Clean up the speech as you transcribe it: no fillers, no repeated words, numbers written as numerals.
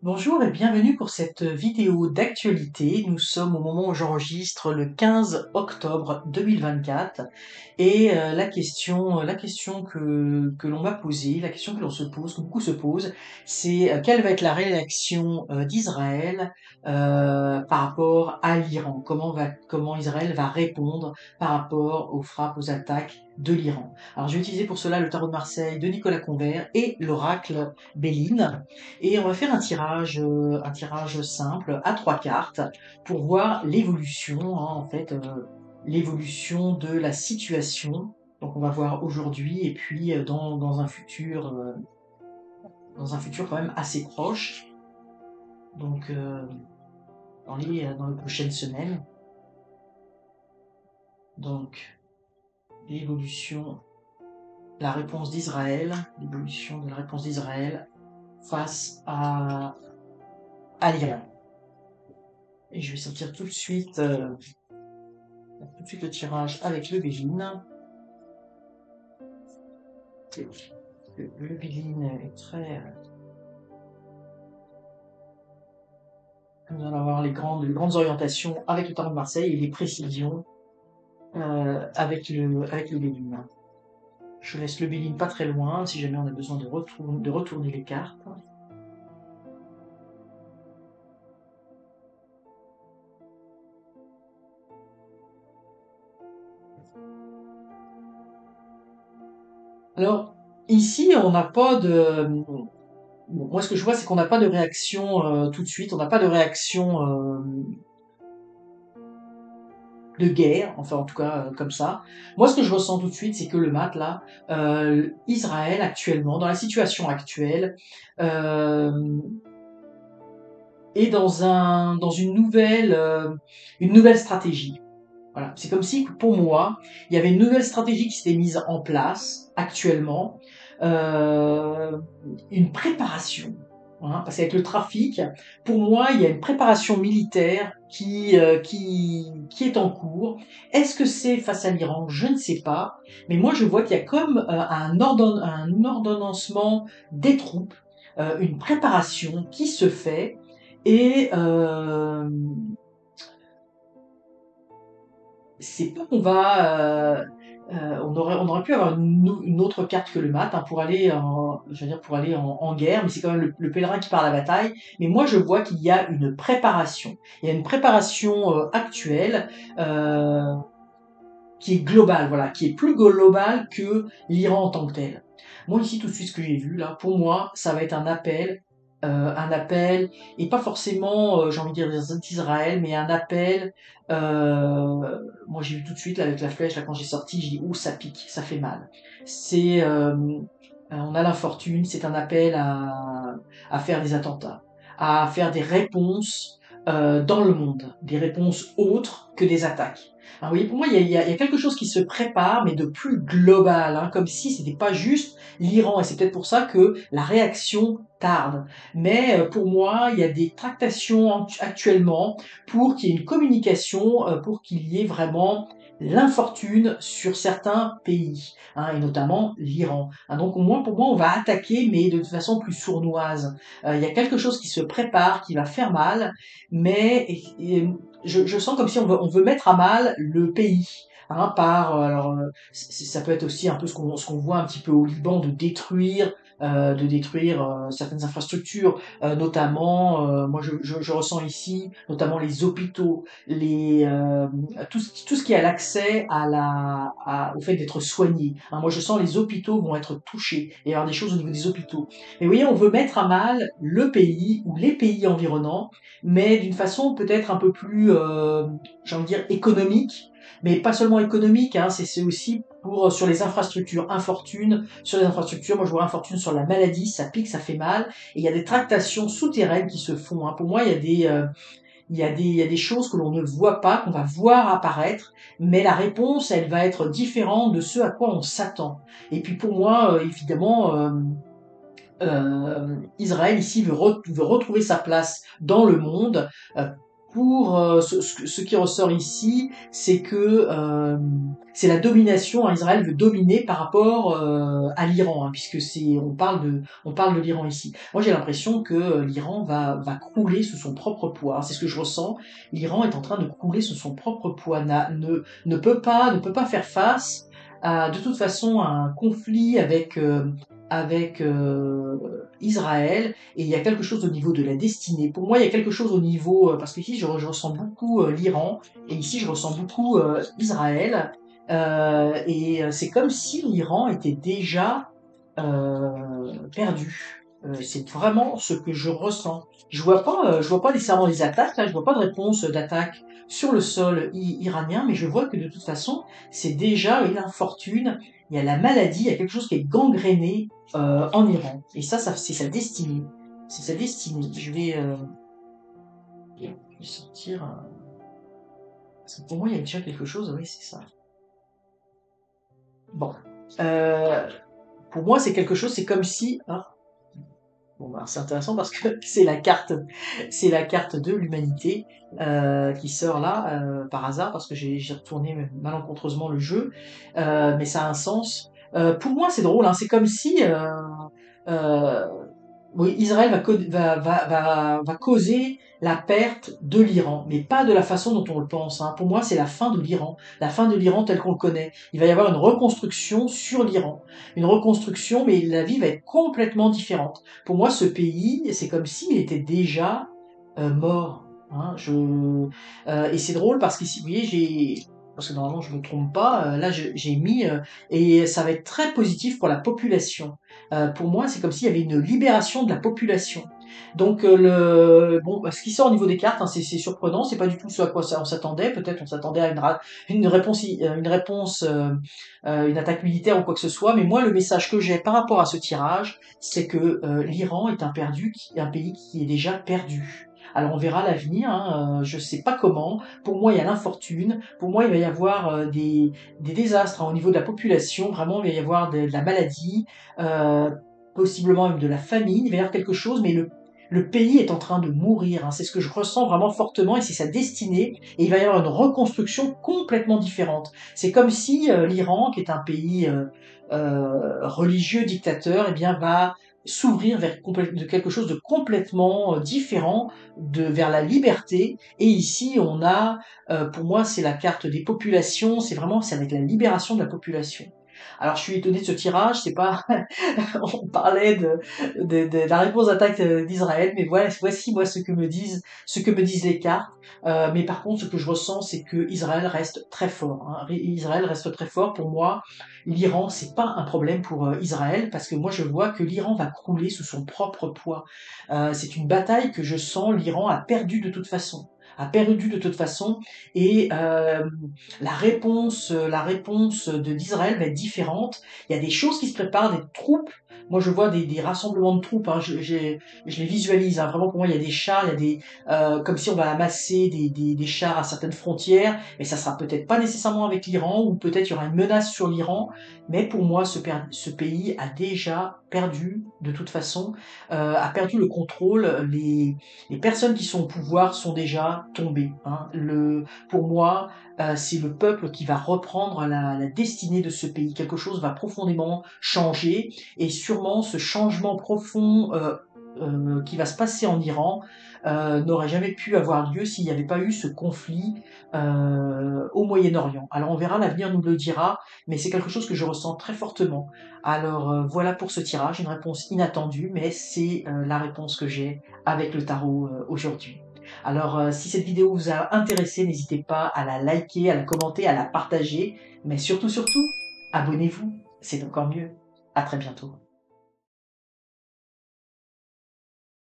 Bonjour et bienvenue pour cette vidéo d'actualité. Nous sommes au moment où j'enregistre le 15 octobre 2024 et la question que l'on m'a posée, la question que l'on se pose, que beaucoup se posent, c'est quelle va être la réaction d'Israël par rapport à l'Iran? Comment Israël va répondre par rapport aux frappes, aux attaques de l'Iran? Alors je vais utiliser pour cela le tarot de Marseille de Nicolas Convert et l'oracle Béline. Et on va faire un tirage simple à 3 cartes pour voir l'évolution, hein, en fait, l'évolution de la situation. Donc on va voir aujourd'hui et puis dans un futur quand même assez proche. Donc dans les prochaines semaines. Donc l'évolution, l'évolution de la réponse d'Israël face à l'Iran. Et je vais sortir tout de suite le tirage avec le Béline. Le Béline est très... Nous allons avoir les grandes orientations avec le tarot de Marseille et les précisions avec le Béline. Je laisse le Béline pas très loin si jamais on a besoin de retourner les cartes. Alors, ici, on n'a pas de... Bon, moi, ce que je vois, c'est qu'on n'a pas de réaction tout de suite. On n'a pas de réaction de guerre, enfin en tout cas comme ça. Moi, ce que je ressens tout de suite, c'est que le mat, là, Israël actuellement, dans la situation actuelle, euh, est dans une nouvelle stratégie. Voilà. C'est comme si, pour moi, il y avait une nouvelle stratégie qui s'était mise en place actuellement, euh, une préparation. Hein, parce qu'avec le trafic, pour moi, il y a une préparation militaire qui est en cours. Est-ce que c'est face à l'Iran? Je ne sais pas. Mais moi, je vois qu'il y a comme un ordonnancement des troupes, une préparation qui se fait. Et c'est pas qu'on va on aurait pu avoir une autre carte que le mat, hein, pour aller pour aller en guerre, mais c'est quand même le pèlerin qui part à la bataille. Mais moi je vois qu'il y a une préparation, il y a une préparation actuelle, euh, qui est globale, voilà, qui est plus globale que l'Iran en tant que tel. Moi ici tout de suite ce que j'ai vu là, pour moi ça va être un appel, et pas forcément, j'ai envie de dire d'Israël, mais un appel. Moi j'ai vu tout de suite là, avec la flèche là quand j'ai sorti, j'ai dit ouh ça pique, ça fait mal. C'est on a l'infortune, c'est un appel à faire des attentats, à faire des réponses dans le monde, des réponses autres que des attaques. Alors, vous voyez, pour moi, il y a quelque chose qui se prépare, mais de plus global, hein, comme si c'était pas juste l'Iran, et c'est peut-être pour ça que la réaction tarde. Mais pour moi, il y a des tractations actuellement pour qu'il y ait une communication, pour qu'il y ait vraiment l'infortune sur certains pays, hein, et notamment l'Iran. Hein, donc moi, pour moi, on va attaquer, mais de façon plus sournoise. Il y a quelque chose qui se prépare, qui va faire mal, mais je sens comme si on veut mettre à mal le pays. Hein, ça peut être aussi un peu ce qu'on voit un petit peu au Liban, de détruire certaines infrastructures, notamment, moi je ressens ici, notamment les hôpitaux, tout ce qui a l'accès au fait d'être soigné. Hein, moi je sens les hôpitaux vont être touchés, et il y avoir des choses au niveau des hôpitaux. Mais vous voyez, on veut mettre à mal le pays ou les pays environnants, mais d'une façon peut-être un peu plus, j'ai envie de dire, économique, mais pas seulement économique, hein, c'est aussi sur les infrastructures, infortune sur les infrastructures. Moi, je vois infortune sur la maladie, ça pique, ça fait mal, et il y a des tractations souterraines qui se font. Hein. Pour moi, il y a des choses que l'on ne voit pas, qu'on va voir apparaître, mais la réponse, elle va être différente de ce à quoi on s'attend. Et puis pour moi, évidemment, Israël ici veut retrouver sa place dans le monde, pour ce qui ressort ici, c'est que c'est la domination. Hein, Israël veut dominer par rapport à l'Iran, hein, puisque on parle de l'Iran ici. Moi, j'ai l'impression que l'Iran va crouler sous son propre poids. C'est ce que je ressens. L'Iran est en train de crouler sous son propre poids. Ne peut pas faire face à, de toute façon, à un conflit avec Israël, et il y a quelque chose au niveau de la destinée. Pour moi, il y a quelque chose au niveau, parce qu'ici je ressens beaucoup l'Iran, et ici je ressens beaucoup Israël, c'est comme si l'Iran était déjà perdu. C'est vraiment ce que je ressens. Je vois pas nécessairement les attaques, là, je vois pas de réponse d'attaque sur le sol iranien, mais je vois que de toute façon, c'est déjà une infortune. Il y a la maladie, il y a quelque chose qui est gangréné en Iran. Et ça c'est sa destinée. C'est sa destinée. Je vais sortir. Parce que pour moi, il y a déjà quelque chose. Oui, c'est ça. Bon. Pour moi, c'est quelque chose. C'est comme si. Ah, bon, bah, c'est intéressant parce que c'est la carte de l'humanité qui sort là par hasard parce que j'ai retourné malencontreusement le jeu, mais ça a un sens. Pour moi, c'est drôle. Hein, c'est comme si euh, oui, Israël va causer la perte de l'Iran, mais pas de la façon dont on le pense. Hein. Pour moi, c'est la fin de l'Iran, la fin de l'Iran tel qu'on le connaît. Il va y avoir une reconstruction sur l'Iran, une reconstruction, mais la vie va être complètement différente. Pour moi, ce pays, c'est comme s'il était déjà mort. Hein. Et c'est drôle parce que, vous voyez, parce que normalement je me trompe pas, là j'ai mis et ça va être très positif pour la population. Pour moi, c'est comme s'il y avait une libération de la population. Donc ce qui sort au niveau des cartes, hein, c'est surprenant, c'est pas du tout ce à quoi on s'attendait. Peut-être on s'attendait à une attaque militaire ou quoi que ce soit. Mais moi, le message que j'ai par rapport à ce tirage, c'est que l'Iran est un pays qui est déjà perdu. Alors on verra l'avenir, hein, je sais pas comment. Pour moi, il y a l'infortune. Pour moi, il va y avoir des désastres hein, au niveau de la population. Vraiment, il va y avoir de la maladie, euh, possiblement même de la famine. Il va y avoir quelque chose, mais le pays est en train de mourir. Hein. C'est ce que je ressens vraiment fortement et c'est sa destinée. Et il va y avoir une reconstruction complètement différente. C'est comme si l'Iran, qui est un pays religieux dictateur, eh bien va s'ouvrir vers quelque chose de complètement différent, vers la liberté. Et ici, on a, pour moi, c'est la carte des populations. C'est avec la libération de la population. Alors, je suis étonné de ce tirage. C'est pas, on parlait de la réponse d'attaque d'Israël, mais voilà, voici moi ce que me disent les cartes. Mais par contre, ce que je ressens, c'est que Israël reste très fort. Hein. Israël reste très fort. Pour moi, l'Iran, c'est pas un problème pour Israël, parce que moi, je vois que l'Iran va crouler sous son propre poids. C'est une bataille que je sens, l'Iran a perdu de toute façon. A perdu de toute façon, et la réponse d'Israël va être différente. Il y a des choses qui se préparent, des troupes. Moi, je vois des rassemblements de troupes. Hein. Je les visualise. Hein. Vraiment, pour moi, il y a des chars, il y a comme si on va amasser des chars à certaines frontières. Mais ça sera peut-être pas nécessairement avec l'Iran, ou peut-être il y aura une menace sur l'Iran. Mais pour moi, ce pays a déjà perdu, de toute façon, a perdu le contrôle. Les personnes qui sont au pouvoir sont déjà tombées. Hein. Pour moi, c'est le peuple qui va reprendre la destinée de ce pays. Quelque chose va profondément changer, et sûrement ce changement profond qui va se passer en Iran n'aurait jamais pu avoir lieu s'il n'y avait pas eu ce conflit au Moyen-Orient. Alors on verra, l'avenir nous le dira, mais c'est quelque chose que je ressens très fortement. Alors voilà pour ce tirage, une réponse inattendue, mais c'est la réponse que j'ai avec le tarot aujourd'hui. Alors, si cette vidéo vous a intéressé, n'hésitez pas à la liker, à la commenter, à la partager, mais surtout, abonnez-vous, c'est encore mieux. À très bientôt.